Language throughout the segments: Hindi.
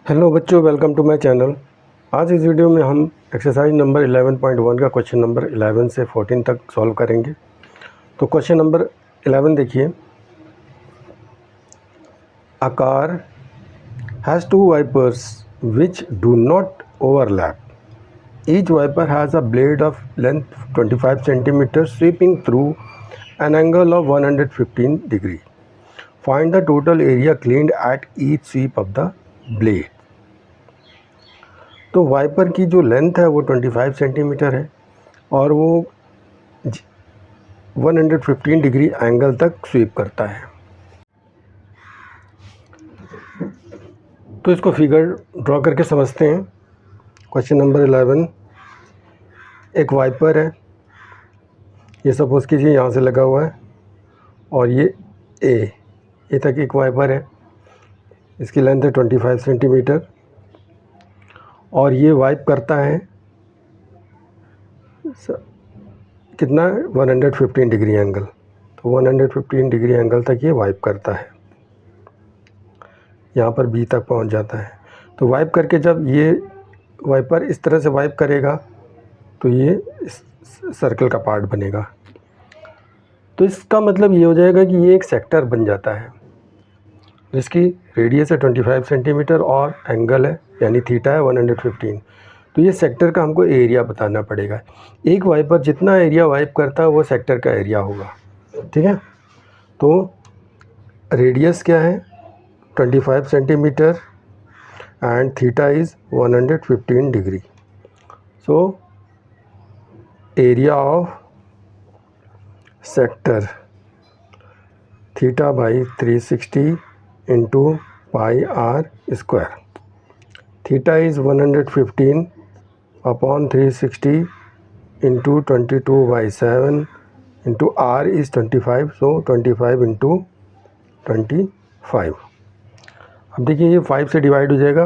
हेलो बच्चों, वेलकम टू माय चैनल। आज इस वीडियो में हम एक्सरसाइज नंबर 11.1 का क्वेश्चन नंबर 11 से 14 तक सॉल्व करेंगे। तो क्वेश्चन नंबर 11 देखिए। A car has two wipers which do not overlap. Each wiper has a blade of length 25 centimetre sweeping through an angle of 115 degree. Find the total area cleaned at each sweep of the blade. तो वाइपर की जो लेंथ है वो 25 सेंटीमीटर है और वो 115 डिग्री एंगल तक स्वीप करता है। तो इसको फिगर ड्रॉ करके समझते हैं। क्वेश्चन नंबर 11, एक वाइपर है, ये सपोज़ कीजिए यहाँ से लगा हुआ है और ये तक एक वाइपर है, इसकी लेंथ है 25 सेंटीमीटर और ये वाइप करता है कितना, 115 डिग्री एंगल। तो 115 डिग्री एंगल तक ये वाइप करता है, यहाँ पर बी तक पहुँच जाता है। तो वाइप करके जब ये वाइपर इस तरह से वाइप करेगा तो ये इस सर्कल का पार्ट बनेगा। तो इसका मतलब ये हो जाएगा कि ये एक सेक्टर बन जाता है जिसकी रेडियस है 25 सेंटीमीटर और एंगल है यानी थीटा है 115। तो ये सेक्टर का हमको एरिया बताना पड़ेगा। एक वाइपर जितना एरिया वाइप करता है वो सेक्टर का एरिया होगा, ठीक है। तो रेडियस क्या है, 25 centimetre and theta is 115 degree. So area of sector theta by 360 into pi r square. Theta is 115 upon 360 into 22 by 7 into r is 25, so 25 into 25। अब देखिए ये 5 से डिवाइड हो जाएगा,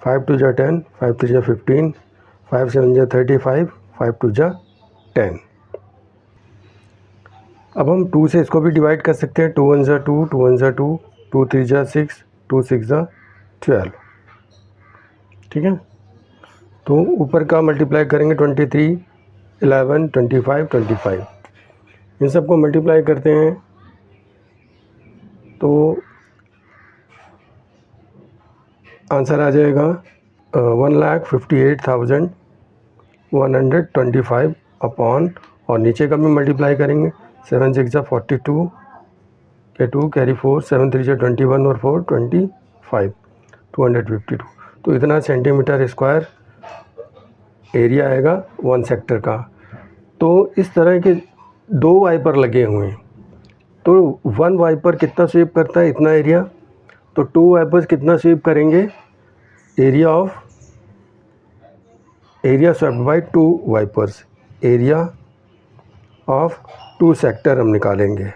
5 टू जा 10, 5 टू जा 15, 5 7 जा 35, 5 टू जा 10। अब हम 2 से इसको भी डिवाइड कर सकते हैं, 2 1 जा 2, 2 1 जा 2, 2 3 जा 6, 2 6 जा 12, ठीक है। तो ऊपर का मल्टीप्लाई करेंगे 23, 11, 25, 25, इन सबको मल्टीप्लाई करते हैं तो आंसर आ जाएगा 1,58,125 अपॉन, और नीचे का भी मल्टीप्लाई करेंगे, 7 6 जा 42 के 2 कैरी 4, 7 3 जा 21 और 4 25, 252। तो इतना सेंटीमीटर स्क्वायर एरिया आएगा वन सेक्टर का। तो इस तरह के दो वाइपर लगे हुए हैं, तो वन वाइपर कितना स्वीप करता है, इतना एरिया। तो टू वाइपर्स कितना स्वीप करेंगे, area swept by two wipers, area of two sector हम निकालेंगे,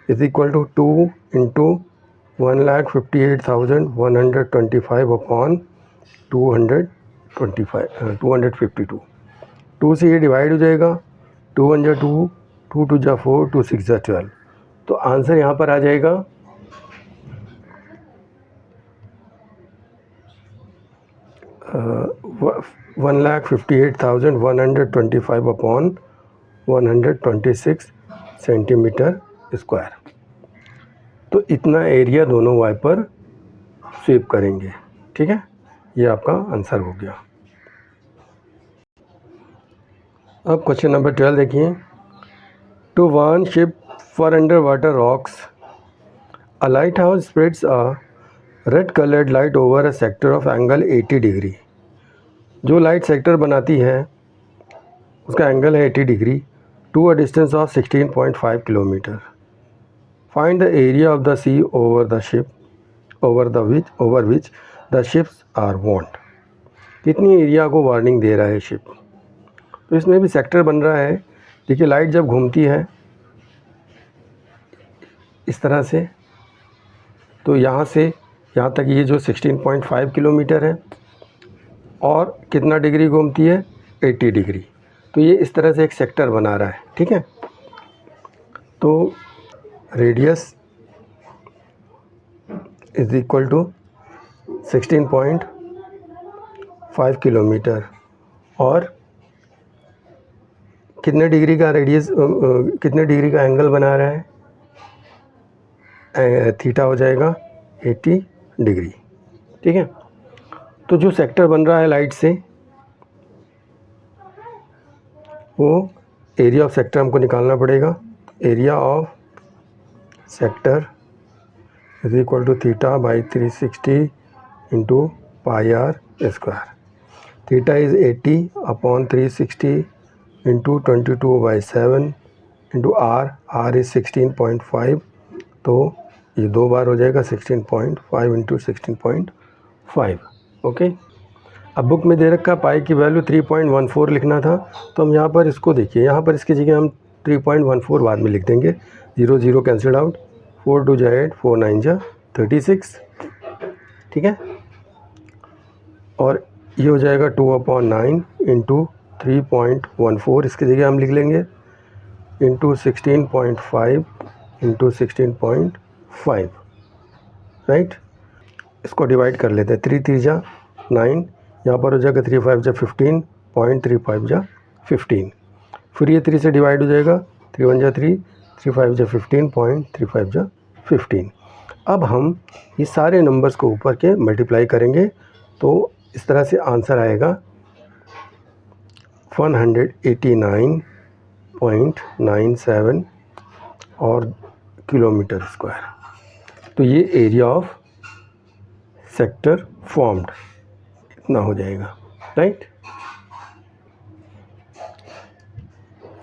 is equal to 2 into 1,58,125 upon 252। 2 से ये डिवाइड हो जाएगा, 2 1 जा 2, 2 2 जा 4, 2 6 जा 12। तो आंसर यहाँ पर आ जाएगा 1,58,125 अपॉन 126 सेंटीमीटर स्क्वायर। तो इतना एरिया दोनों वाइपर स्वीप करेंगे, ठीक है। ये आपका आंसर हो गया। अब क्वेश्चन नंबर 12 देखिए। To warn ship for under water rocks, a lighthouse spreads a red coloured light over a sector of angle 80 degree. जो लाइट सेक्टर बनाती है उसका एंगल है 80 degree to a distance of 16.5 kilometre. Find the area of the sea over the ship over which the ships are warned. कितनी एरिया को वार्निंग दे रहा है शिप। तो इसमें भी सेक्टर बन रहा है। देखिए लाइट जब घूमती है इस तरह से, तो यहाँ से यहाँ तक ये जो 16.5 किलोमीटर है और कितना डिग्री घूमती है, 80 डिग्री। तो ये इस तरह से एक सेक्टर बना रहा है, ठीक है। तो radius is equal to 16.5 kilometre. और कितने डिग्री का रेडियस, कितने डिग्री का एंगल बना रहा है, थीटा हो जाएगा 80 डिग्री। ठीक है, तो जो सेक्टर बन रहा है लाइट से, वो एरिया ऑफ सेक्टर हमको निकालना पड़ेगा। Area of sector is equal to theta by 360 into pi r square. Theta is 80 upon 360 into 22/7 into r is 16.5, तो ये 2 बार हो जाएगा 16.5 इंटू 16.5। ओके, अब बुक में दे रखा पाई की वैल्यू 3.14 लिखना था, तो हम यहाँ पर इसको देखिए, यहाँ पर इसकी जगह हम 3.14 बाद में लिख देंगे। 0 0 कैंसिल आउट, 4 2 जा 8, 4 9 जा 36। ठीक है, और ये हो जाएगा 2/9 इंटू 3.14, इसकी जगह हम लिख लेंगे इंटू 16.5 इंटू 16.5, राइट। इसको डिवाइड कर लेते हैं, 3 3 जा 9, यहाँ पर हो जाएगा 3 5 जा 15, 0.35 जा 15, फिर ये 3 से डिवाइड हो जाएगा, 3 1 जा 3, 3 5 जा 15, 0.35 जा 15। अब हम ये सारे नंबर्स को ऊपर के मल्टीप्लाई करेंगे, तो इस तरह से आंसर आएगा 189.97 और किलोमीटर स्क्वायर। तो ये एरिया ऑफ सेक्टर फॉर्म्ड इतना हो जाएगा, राइट।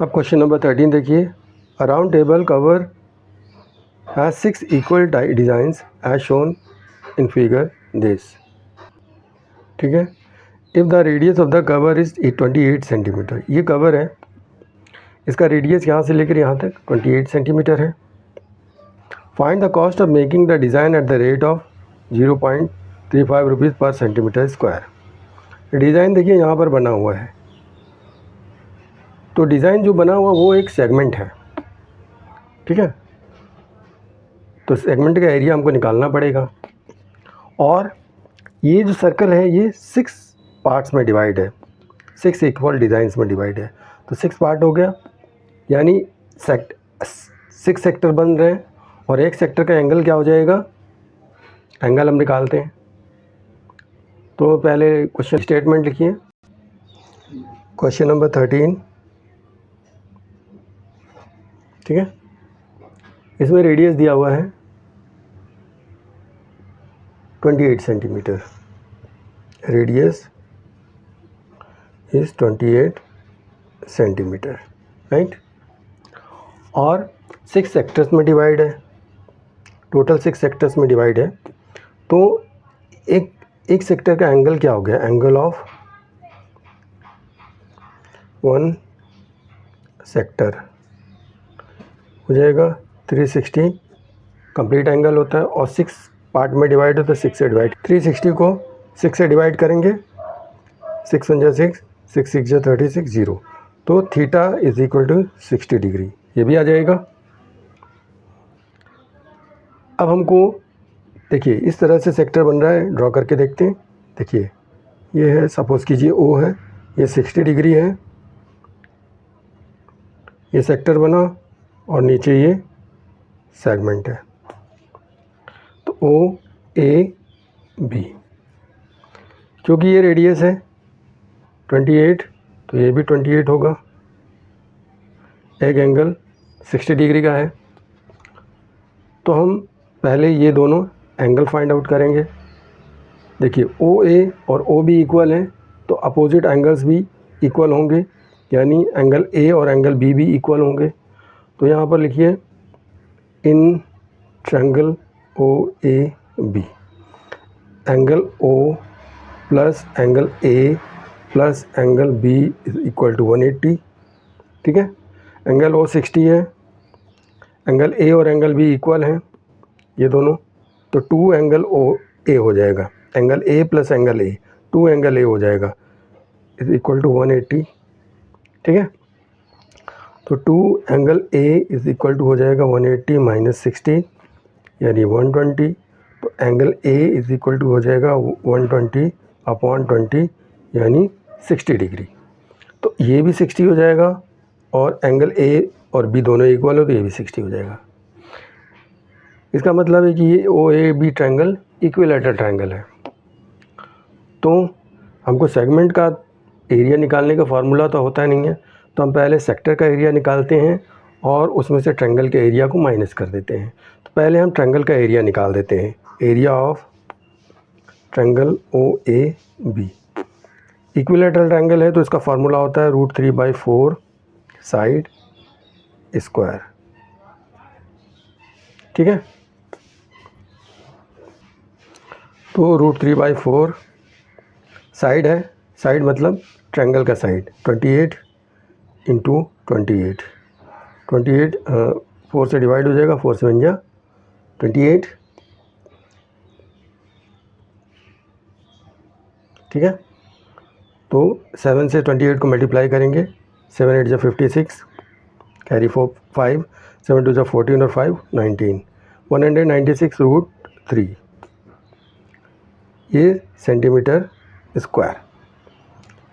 अब क्वेश्चन नंबर 13 देखिए। A round table cover has 6 equal designs as shown in figure this. ठीक है, if the radius of the cover is 28 centimetre, ये कवर है, इसका रेडियस यहाँ से लेकर यहाँ तक 28 सेंटीमीटर है। Find the cost of making the design at the rate of 0.35 rupees पर सेंटीमीटर स्क्वायर। डिज़ाइन देखिए यहाँ पर बना हुआ है, तो डिज़ाइन जो बना हुआ वो एक सेगमेंट है। ठीक है, तो सेगमेंट का एरिया हमको निकालना पड़ेगा, और ये जो सर्कल है ये 6 पार्ट्स में डिवाइड है, 6 इक्वल डिज़ाइंस में डिवाइड है, तो 6 पार्ट हो गया, यानी 6 सेक्टर बन रहे हैं, और एक सेक्टर का एंगल क्या हो जाएगा, एंगल हम निकालते हैं। तो पहले क्वेश्चन स्टेटमेंट लिखिए। क्वेश्चन नंबर 13, ठीक है, इसमें रेडियस दिया हुआ है 28 centimetre, radius is 28 centimetre, right. और 6 सेक्टर्स में डिवाइड है, टोटल 6 सेक्टर्स में डिवाइड है, तो एक सेक्टर का एंगल क्या हो गया, एंगल ऑफ 1 सेक्टर हो जाएगा 360, कंप्लीट एंगल होता है, और 6 पार्ट में डिवाइड होता है, 6 से डिवाइड, 360 को 6 से डिवाइड करेंगे, 6 1 जा 6, 6 6 जा 36, 0, तो theta is equal to 60 degree, ये भी आ जाएगा। अब हमको देखिए इस तरह से सेक्टर बन रहा है, ड्रॉ करके देखते हैं। देखिए ये है, सपोज़ कीजिए ओ है, ये 60 डिग्री है, ये सेक्टर बना, और नीचे ये सेगमेंट है, तो ओ ए बी, क्योंकि ये रेडियस है 28, तो ये भी 28 होगा, एक एंगल 60 डिग्री का है, तो हम पहले ये दोनों एंगल फाइंड आउट करेंगे। देखिए ओ ए और ओ बी इक्वल हैं, तो अपोजिट एंगल्स भी इक्वल होंगे, यानी एंगल ए और एंगल बी भी इक्वल होंगे। तो यहाँ पर लिखिए in triangle O A B, angle O plus angle A plus angle B is equal to 180। ठीक है, एंगल ओ 60 है, एंगल ए और एंगल बी इक्वल हैं ये दोनों, तो 2 एंगल ओ ए हो जाएगा, angle A plus angle A, 2 angle ए हो जाएगा, इज इक्वल टू 180। ठीक है, तो 2 angle A is equal to हो जाएगा 180 माइनस 60, यानी 120, तो angle A is equal to हो जाएगा 120/20 यानी 60 डिग्री। तो ये भी 60 हो जाएगा और एंगल ए और बी दोनों इक्वल हो तो ये भी 60 हो जाएगा। इसका मतलब है कि ये O A B triangle equilateral triangle है। तो हमको सेगमेंट का एरिया निकालने का फार्मूला तो होता नहीं है, तो हम पहले सेक्टर का एरिया निकालते हैं और उसमें से ट्रायंगल के एरिया को माइनस कर देते हैं। तो पहले हम ट्रायंगल का एरिया निकाल देते हैं। Area of triangle O A B, equilateral triangle है तो इसका फार्मूला होता है √3/4 साइड स्क्वायर। ठीक है, तो √3/4 साइड है, साइड मतलब ट्रायंगल का साइड 28 इंटू 28, 4 से डिवाइड हो जाएगा, 4 से बन जा 28। ठीक है, तो 7 से 28 को मल्टीप्लाई करेंगे, 7 8 जा 56, कैरी 5, 7 2 जा 14 और 5 19, 196√3 ये सेंटीमीटर स्क्वायर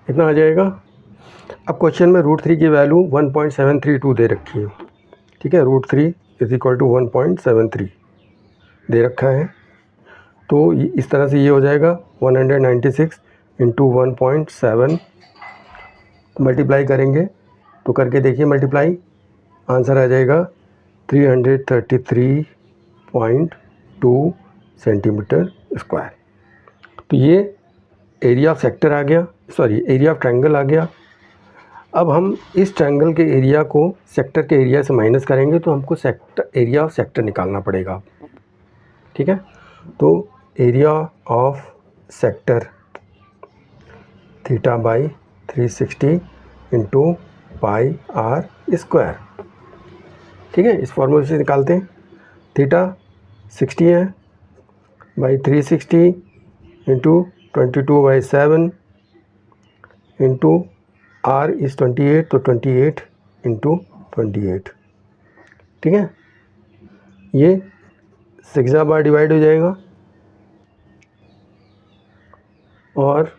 इतना आ जाएगा। अब क्वेश्चन में √3 की वैल्यू 1.732 दे रखी है। ठीक है, √3 इज इक्वल टू 1.73 दे रखा है। तो इस तरह से ये हो जाएगा 196 इंटू 1.7, मल्टीप्लाई करेंगे तो करके देखिए मल्टीप्लाई, आंसर आ जाएगा 333.2 सेंटीमीटर स्क्वायर। तो ये एरिया ऑफ सेक्टर आ गया, सॉरी एरिया ऑफ ट्रायंगल आ गया। अब हम इस ट्रायंगल के एरिया को सेक्टर के एरिया से माइनस करेंगे तो हमको सेक्टर एरिया ऑफ सेक्टर निकालना पड़ेगा। ठीक है, तो area of sector θ/360 into πr²। ठीक है, इस फॉर्मूले से निकालते हैं। थीटा 60 है by 360 into 22/7 into r is 28, तो 28 इंटू 28। ठीक है, ये 6 बार डिवाइड हो जाएगा और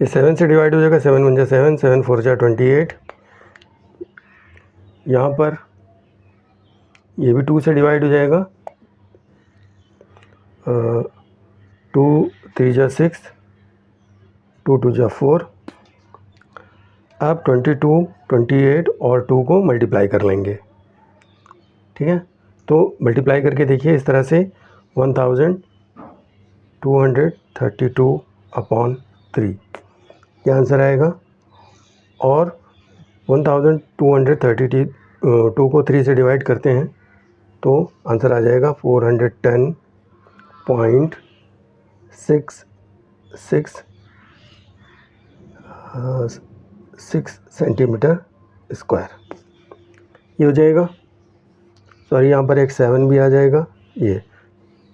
ये 7 से डिवाइड हो जाएगा, 7 1 जा 7, 7 4 जा 28। यहाँ पर ये भी 2 से डिवाइड हो जाएगा, 2 3 जा 6, 2 2 जा 4। अब 22, 28 और 2 को मल्टीप्लाई कर लेंगे। ठीक है, तो मल्टीप्लाई करके देखिए इस तरह से 1232/3 ये आंसर आएगा। और 1232 को 3 से डिवाइड करते हैं तो आंसर आ जाएगा 410.66 सेंटीमीटर स्क्वायर ये हो जाएगा। सॉरी, यहाँ पर एक 7 भी आ जाएगा, ये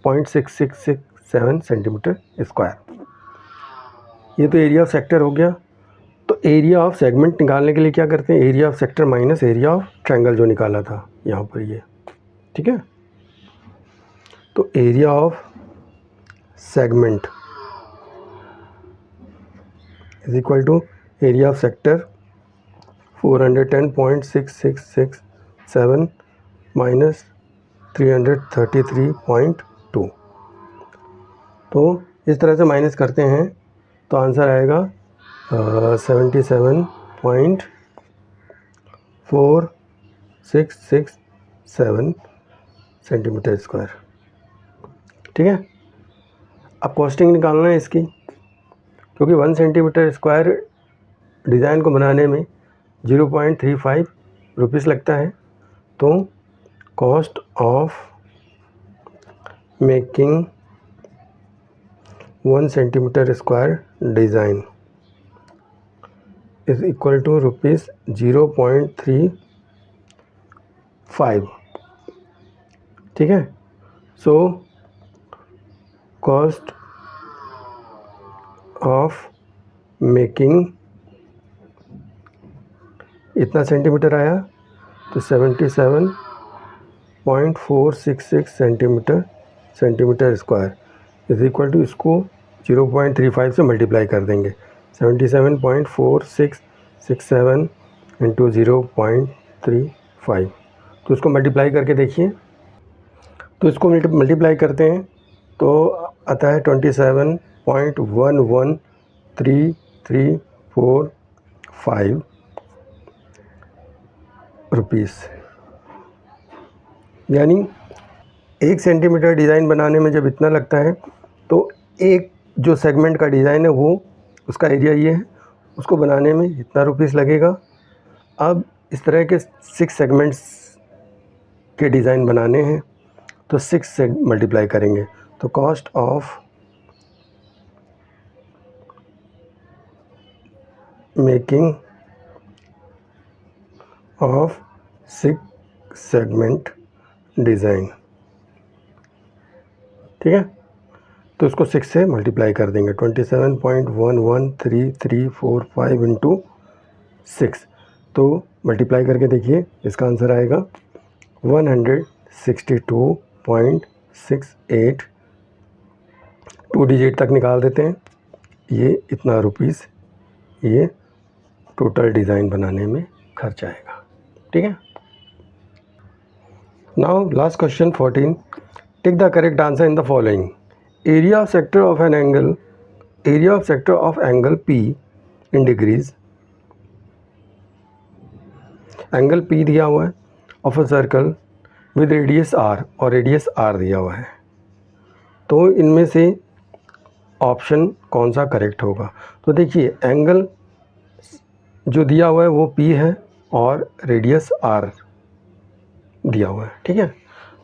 0.6667 सेंटीमीटर स्क्वायर। ये तो एरिया ऑफ सेक्टर हो गया। तो एरिया ऑफ सेगमेंट निकालने के लिए क्या करते हैं, area of sector minus area of triangle जो निकाला था यहाँ पर ये। ठीक है, तो area of segment is equal to area of sector 410.6667 minus 333.2। तो इस तरह से माइनस करते हैं तो आंसर आएगा 77.4667 सेंटीमीटर स्क्वायर। ठीक है, अब कॉस्टिंग निकालना है इसकी, क्योंकि 1 सेंटीमीटर स्क्वायर डिज़ाइन को बनाने में 0.35 रुपीज़ लगता है। तो cost of making 1 centimetre square design is equal to ₹0.35। ठीक है, सो कॉस्ट ऑफ मेकिंग इतना सेंटीमीटर आया, तो 77 27.466 centimetre square is equal to, इसको 0.35 से मल्टीप्लाई कर देंगे। 77.4667 इंटू 0.35, तो इसको मल्टीप्लाई करके देखिए। तो इसको मल्टीप्लाई करते हैं तो आता है 27.11335 रुपीस। यानी 1 सेंटीमीटर डिज़ाइन बनाने में जब इतना लगता है, तो एक जो सेगमेंट का डिज़ाइन है वो उसका एरिया ये है, उसको बनाने में इतना रुपीस लगेगा। अब इस तरह के 6 सेगमेंट्स के डिज़ाइन बनाने हैं तो 6 से मल्टीप्लाई करेंगे, तो cost of making of 6 segment design, ठीक है। तो इसको 6 से मल्टीप्लाई कर देंगे। 27.11335 इंटू 6, तो मल्टीप्लाई करके देखिए, इसका आंसर आएगा 162.68। 2 डिजिट तक निकाल देते हैं, ये इतना रुपीस ये टोटल डिज़ाइन बनाने में खर्च आएगा, ठीक है। Now last question 14, take the correct answer in the following. Area of sector of an angle, area of sector of angle P in degrees, angle P दिया हुआ है of a circle with radius R, और रेडियस R दिया हुआ है। तो इनमें से ऑप्शन कौन सा करेक्ट होगा? तो देखिए, एंगल जो दिया हुआ है वो P है और रेडियस R दिया हुआ है, ठीक है।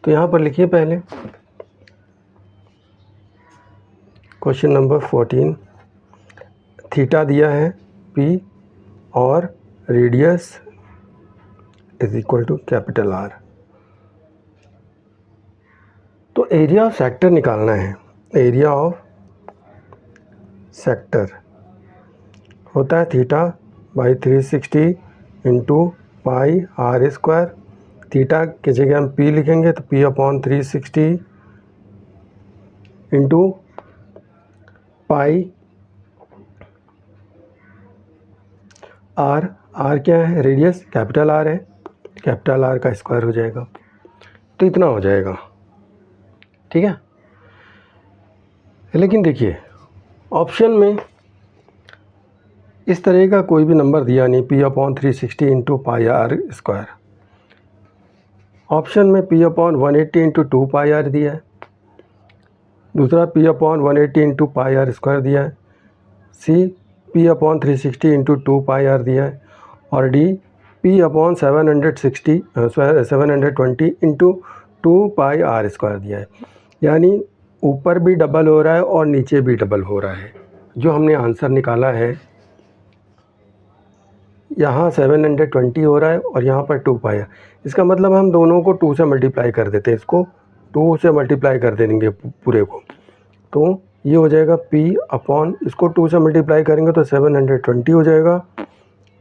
तो यहाँ पर लिखिए पहले क्वेश्चन नंबर 14, थीटा दिया है P और radius is equal to capital R। तो एरिया ऑफ सेक्टर निकालना है। एरिया ऑफ सेक्टर होता है theta by 360 into pi R square. Theta की जगह हम P लिखेंगे तो P upon 360 into pi R। R क्या है? रेडियस, कैपिटल R है, कैपिटल R का स्क्वायर हो जाएगा, तो इतना हो जाएगा, ठीक है। लेकिन देखिए, ऑप्शन में इस तरह का कोई भी नंबर दिया नहीं, P upon 360 into pi R square. Option में P अपॉन 180 इंटू 2 पाई R दिया है, दूसरा P upon 180 into pi R square दिया है, C P अपॉन 360 इंटू 2 पाई R दिया है, और D P अपॉन 720 इंटू 2 पाई R स्क्वायर दिया है। यानी ऊपर भी डबल हो रहा है और नीचे भी डबल हो रहा है। जो हमने आंसर निकाला है, यहाँ 720 हो रहा है और यहाँ पर 2 पाई है। इसका मतलब हम दोनों को 2 से मल्टीप्लाई कर देते हैं, इसको 2 से मल्टीप्लाई कर देंगे पूरे को, तो ये हो जाएगा P अपॉन, इसको 2 से मल्टीप्लाई करेंगे तो 720 हो जाएगा,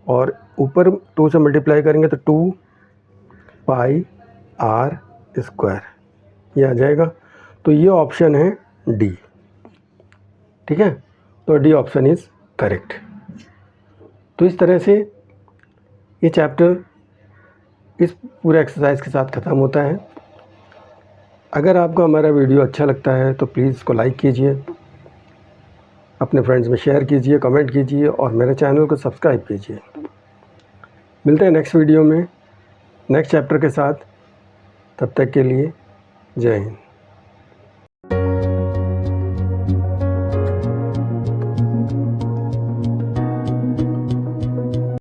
और ऊपर 2 से मल्टीप्लाई करेंगे तो 2 पाई R स्क्वायर, ये आ जाएगा। तो ये ऑप्शन है D, ठीक है। तो D ऑप्शन इज़ करेक्ट। तो इस तरह से ये चैप्टर इस पूरे एक्सरसाइज के साथ ख़त्म होता है। अगर आपको हमारा वीडियो अच्छा लगता है तो प्लीज़ इसको लाइक कीजिए, अपने फ्रेंड्स में शेयर कीजिए, कमेंट कीजिए और मेरे चैनल को सब्सक्राइब कीजिए। मिलते हैं नेक्स्ट वीडियो में नेक्स्ट चैप्टर के साथ। तब तक के लिए जय हिंद।